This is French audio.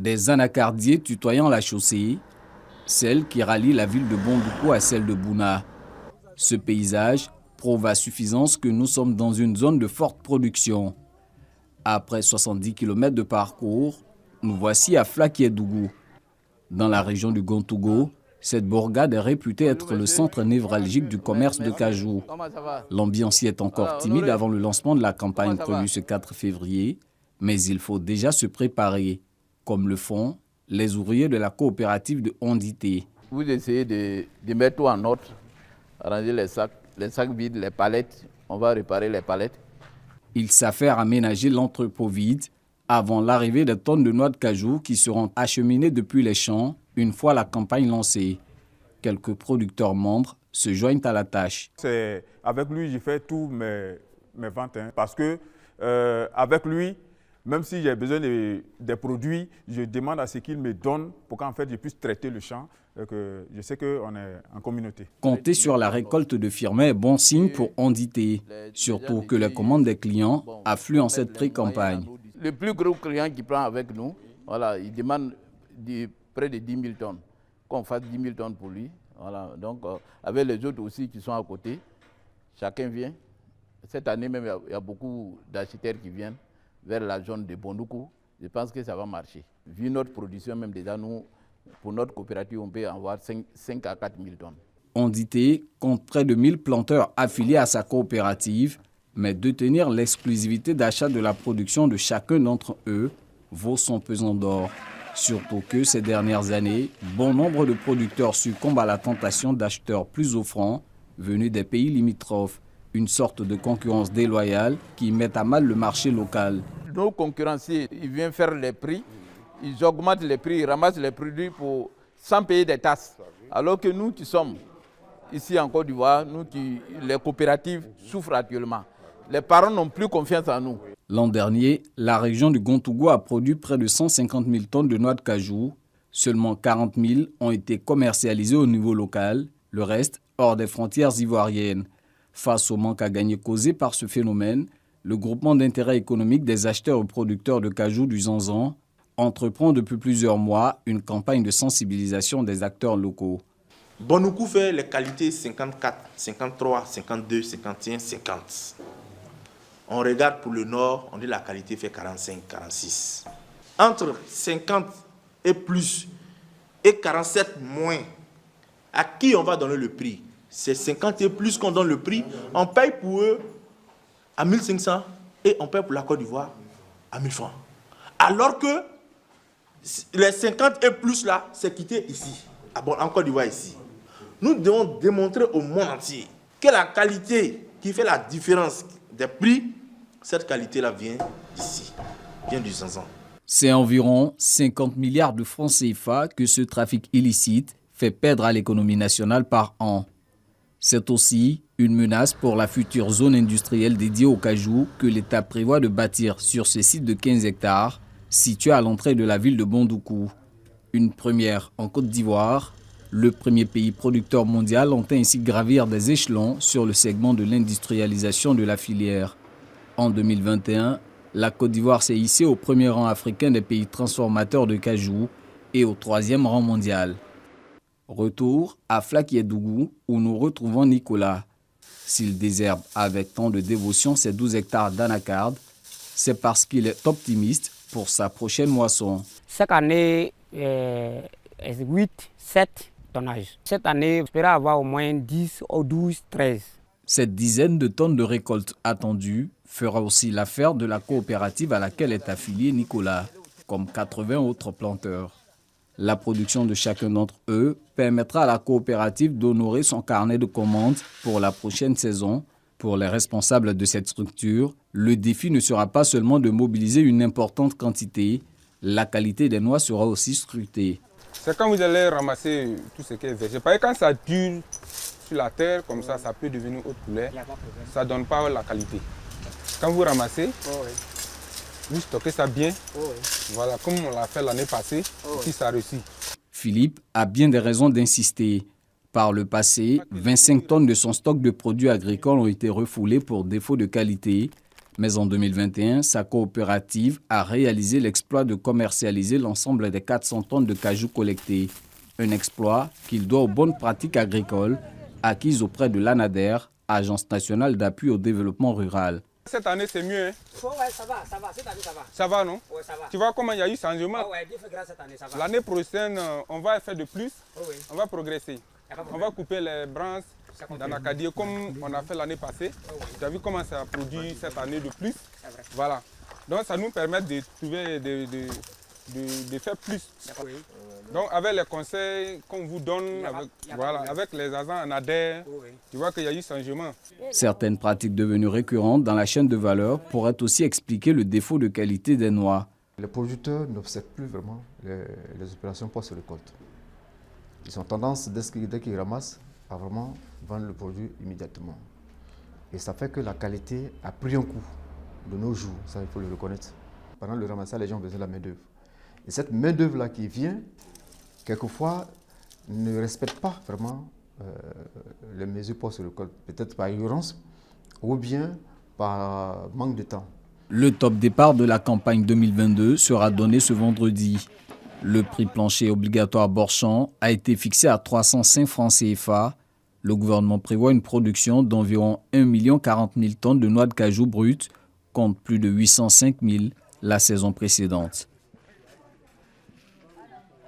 Des anacardiers tutoyant la chaussée, celle qui relie la ville de Bondoukou à celle de Bouna. Ce paysage prouve à suffisance que nous sommes dans une zone de forte production. Après 70 km de parcours, nous voici à Flakiédougou. Dans la région du Gontougo, cette bourgade est réputée être le centre névralgique du commerce de cajou. L'ambiance y est encore timide avant le lancement de la campagne prévue ce 4 février, mais il faut déjà se préparer, comme le font les ouvriers de la coopérative de Ondité. Vous essayez de mettre tout en ordre, arranger les sacs vides, les palettes, on va réparer les palettes. Ils s'affairent à aménager l'entrepôt vide avant l'arrivée des tonnes de noix de cajou qui seront acheminées depuis les champs une fois la campagne lancée. Quelques producteurs membres se joignent à la tâche. C'est avec lui je fais tous mes ventes, parce que avec lui, même si j'ai besoin des produits, je demande à ce qu'il me donne pour qu'en fait je puisse traiter le champ, que je sais qu'on est en communauté. Compter sur la récolte de Firmin est bon signe pour Ondité, surtout que les commandes des clients affluent en cette pré-campagne. Le plus gros client qui prend avec nous, voilà, il demande près de 10 000 tonnes, qu'on fasse 10 000 tonnes pour lui. Voilà, donc avec les autres aussi qui sont à côté, chacun vient. Cette année même, il y a beaucoup d'architectes qui viennent vers la zone de Bondoukou. Je pense que ça va marcher. Vu notre production, même déjà, nous, pour notre coopérative, on peut avoir 5 à 4 000 tonnes. Ondité compte près de 1000 planteurs affiliés à sa coopérative, mais détenir l'exclusivité d'achat de la production de chacun d'entre eux vaut son pesant d'or. Surtout que ces dernières années, bon nombre de producteurs succombent à la tentation d'acheteurs plus offrants venus des pays limitrophes. Une sorte de concurrence déloyale qui met à mal le marché local. Nos concurrenciers, ils viennent faire les prix, ils augmentent les prix, ils ramassent les produits sans payer des taxes. Alors que nous qui sommes ici en Côte d'Ivoire, les coopératives souffrent actuellement. Les parents n'ont plus confiance en nous. L'an dernier, la région du Gontougo a produit près de 150 000 tonnes de noix de cajou. Seulement 40 000 ont été commercialisées au niveau local, le reste hors des frontières ivoiriennes. Face au manque à gagner causé par ce phénomène, le groupement d'intérêt économique des acheteurs et producteurs de cajou du Zanzan entreprend depuis plusieurs mois une campagne de sensibilisation des acteurs locaux. Bondoukou fait les qualités 54, 53, 52, 51, 50. On regarde pour le nord, on dit la qualité fait 45, 46. Entre 50 et plus et 47 moins, à qui on va donner le prix? C'est 50 et plus qu'on donne le prix. On paye pour eux à 1500 et on paye pour la Côte d'Ivoire à 1000 francs. Alors que les 50 et plus là, c'est quitté ici, en Côte d'Ivoire ici. Nous devons démontrer au monde entier que la qualité qui fait la différence des prix, cette qualité-là vient d'ici, vient du Zanzan. C'est environ 50 milliards de francs CFA que ce trafic illicite fait perdre à l'économie nationale par an. C'est aussi une menace pour la future zone industrielle dédiée au cajou que l'État prévoit de bâtir sur ce site de 15 hectares, situé à l'entrée de la ville de Bondoukou. Une première en Côte d'Ivoire, le premier pays producteur mondial entend ainsi gravir des échelons sur le segment de l'industrialisation de la filière. En 2021, la Côte d'Ivoire s'est hissée au premier rang africain des pays transformateurs de cajou et au 3e rang mondial. Retour à Flakiédougou où nous retrouvons Nicolas. S'il désherbe avec tant de dévotion ses 12 hectares d'anacarde, c'est parce qu'il est optimiste pour sa prochaine moisson. Chaque année, 8, 7 tonnages. Cette année, j'espère avoir au moins 10 ou 12, 13. Cette dizaine de tonnes de récolte attendue fera aussi l'affaire de la coopérative à laquelle est affilié Nicolas, comme 80 autres planteurs. La production de chacun d'entre eux permettra à la coopérative d'honorer son carnet de commandes pour la prochaine saison. Pour les responsables de cette structure, le défi ne sera pas seulement de mobiliser une importante quantité, la qualité des noix sera aussi scrutée. C'est quand vous allez ramasser tout ce qui est végétal. Parce que quand ça dure sur la terre, comme ça peut devenir autre couleur. Ça ne donne pas la qualité. Quand vous ramassez, vous stockez ça bien. Voilà, comme on l'a fait l'année passée, si ça réussit. Philippe a bien des raisons d'insister. Par le passé, 25 tonnes de son stock de produits agricoles ont été refoulées pour défaut de qualité, Mais en 2021, sa coopérative a réalisé l'exploit de commercialiser l'ensemble des 400 tonnes de cajou collectés. Un exploit qu'il doit aux bonnes pratiques agricoles acquises auprès de l'ANADER, Agence nationale d'appui au développement rural. Cette année, c'est mieux. Hein? Ouais, ça va. Cette année, ça va. Ça va, non? Ouais, ça va. Tu vois comment il y a eu changement? Ouais, cette année, ça va. L'année prochaine, on va faire de plus. Oui. On va progresser. On va couper les branches dans l'Acadie comme on a fait l'année passée. Tu as vu comment ça a produit cette année de plus? Voilà. Donc, ça nous permet de trouver, de faire plus. Donc, avec les conseils qu'on vous donne, avec les agents en ADER, tu vois qu'il y a eu changement. Certaines pratiques devenues récurrentes dans la chaîne de valeur pourraient aussi expliquer le défaut de qualité des noix. Les producteurs n'observent plus vraiment les opérations post-récolte. Ils ont tendance, dès qu'ils ramassent, à vraiment vendre le produit immédiatement. Et ça fait que la qualité a pris un coup de nos jours, ça il faut le reconnaître. Pendant le ramassage, les gens ont besoin de la main-d'œuvre. Et cette main-d'œuvre-là qui vient, quelquefois, ne respecte pas vraiment les mesures post-récolte, peut-être par ignorance ou bien par manque de temps. Le top départ de la campagne 2022 sera donné ce vendredi. Le prix plancher obligatoire Borchamp a été fixé à 305 francs CFA. Le gouvernement prévoit une production d'environ 1 040 000 tonnes de noix de cajou brutes, contre plus de 805 000 la saison précédente.